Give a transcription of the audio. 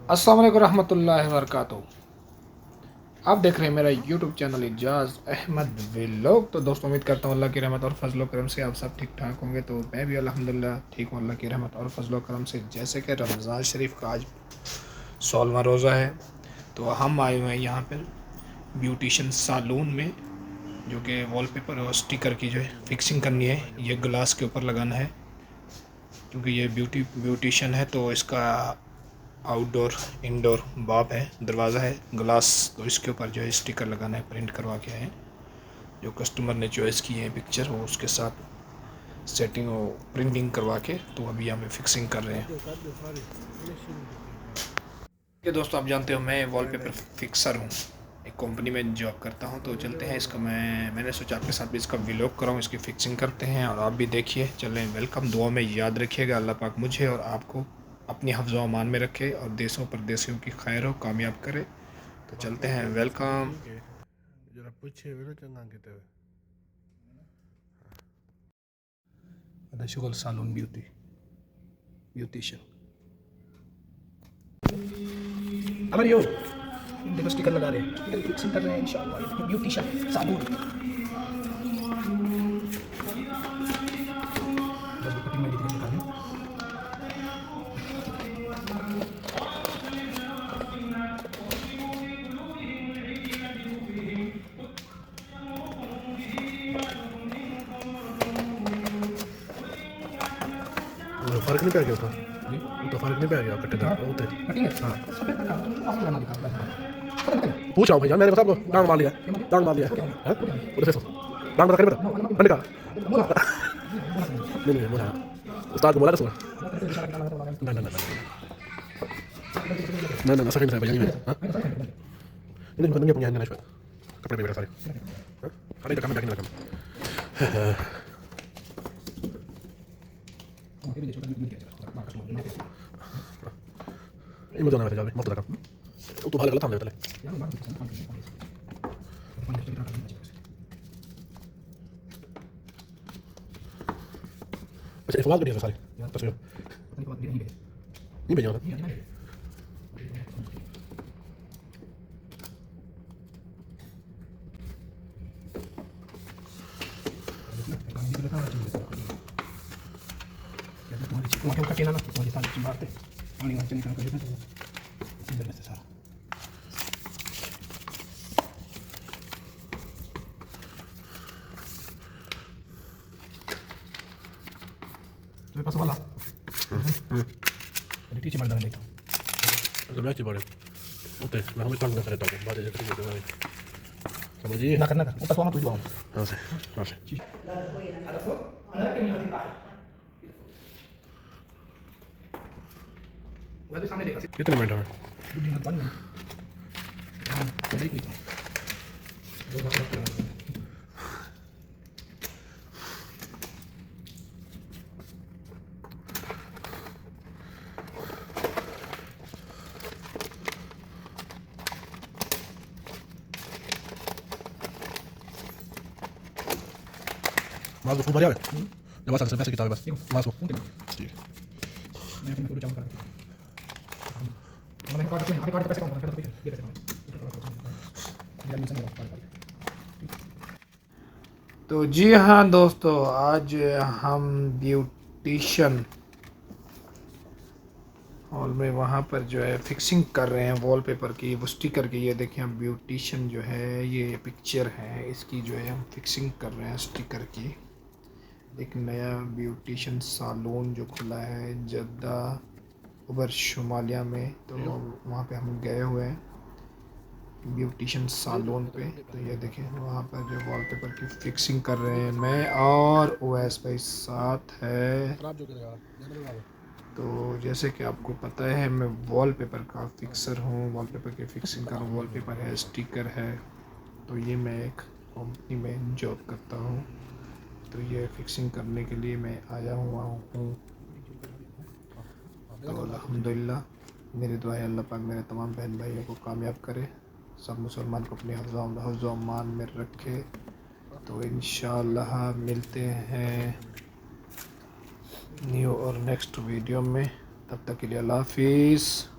अस्सलाम वालेकुम रहमतुल्लाहि व बरकातुहू। आप देख रहे हैं मेरा YouTube channel Ijaz Ahmed vlog. तो दोस्तों, उम्मीद करता हूँ अल्लाह की रहमत और फजल करम से आप सब ठीक ठाक होंगे। तो मैं भी अल्हम्दुलिल्लाह ठीक हूँ अल्लाह की रहमत और फजल करम से। जैसे कि रमज़ान शरीफ का आज 16वां रोज़ा है, तो हम आए हुए हैं यहाँ पर ब्यूटिशन सालून में, जो कि वॉलपेपर और स्टिकर की जो है फिक्सिंग करनी है। ये ग्लास के ऊपर लगाना है, क्योंकि ये ब्यूटिशन है तो इसका आउटडोर इंडोर बाप है, दरवाज़ा है, ग्लास। तो इसके ऊपर जो है स्टिकर लगाना है, प्रिंट करवा के आए। जो कस्टमर ने चॉइस की है पिक्चर, वो उसके साथ सेटिंग और प्रिंटिंग करवा के तो अभी हमें फिक्सिंग कर रहे हैं। ये दोस्तों, आप जानते हो मैं वॉलपेपर फिक्सर हूँ, एक कंपनी में जॉब करता हूँ। तो चलते हैं इसका, मैंने सोचा आपके साथ भी इसका व्लॉग कराऊँ, इसकी फ़िक्सिंग करते हैं और आप भी देखिए। चलें, वेलकम। दुआ में याद रखिएगा, अल्लाह पाक मुझे और आपको अपनी हिफ्ज़ व अमान में रखे और देशों परदेशियों की खैर हो, कामयाब करे। तो चलते हैं, वेलकम। जरा पूछे वे चंगा किते शुगल सालून ब्यूटिशियन। अमर यो देखो, स्टिकर लगा रहे हैं, फिक्सिंग कर रहे हैं इंशाल्लाह। ब्यूटिशियन सालून बस कटिंग में दिख रही है। फर्क नहीं पड़ गया उसका। जी, वो तो फर्क नहीं पड़ गया कट्टे का होते। कटिंग है। हाँ, सफेद का आप लगाना दिखा। पूछ रहा हूँ भैया, मैंने सबको डांड मार लिया। डांड मार लिया है उधर से डांड मार कर बेटा ठंड का नहीं बोला उस्ताद को बोला था ना ना ना ना ना ना सफेद भैया नहीं हां ini bukan punya nenek shwet kapre bebera sare ada kamera lagi nakam ini mudana beta jabe mafta nakam तो भाले गलत हम लेते ले अच्छा इफाद बढ़िया सारे तस्वीर नहीं भेजा था तुम्हारे कटे ना तुम्हारी सारी बातें पानी वाले निकाल कर देना, तो इधर में से सारा तो पास वाला अरे टीचर मर्दाना देखो जब मैं चिबाड़े होते मैं हमें तंग करता हूँ बातें जैसे करते हैं समझिए ना करना कर ऊपर सोना तुझे हाँ से वैसे सामने देखा कितने मिनट है मास को भरिया है जब आसान से पैसे किताबें बस मास को ठीक मैं अपनी फोटो चालू कर मैंने कार्ड से पैसे कम कर ये पैसे तो जी हाँ दोस्तों, आज हम ब्यूटिशन हॉल में वहाँ पर जो है फिक्सिंग कर रहे हैं वॉलपेपर की, वो स्टिकर की। ये देखिए, हम ब्यूटिशन जो है, ये पिक्चर है इसकी जो है हम फिक्सिंग कर रहे हैं स्टिकर की। एक नया ब्यूटिशन सालून जो खुला है जद्दा उबर शुमालिया में, तो वहाँ पे हम गए हुए हैं ब्यूटिशन सालून पे। तो ये देखें, वहाँ पर जो वॉलपेपर की फिक्सिंग कर रहे हैं, मैं और ओवैस भाई साथ है। तो जैसे कि आपको पता है, मैं वॉलपेपर का फिक्सर हूँ, वॉलपेपर की फिक्सिंग का वॉलपेपर है, स्टिकर है। तो ये मैं एक कंपनी में जॉब करता हूँ, तो ये फिक्सिंग करने के लिए मैं आया हुआ हूँ। तो अल्हम्दुलिल्लाह मेरी दुआ है अल्लाह पाक मेरे तमाम बहन भाइयों को कामयाब करे, सब मुसलमान को अपने हिफ्ज़ व अमान में रखे। तो इंशाअल्लाह मिलते हैं न्यू और नेक्स्ट वीडियो में। तब तक के लिए अल्लाह हाफिज़।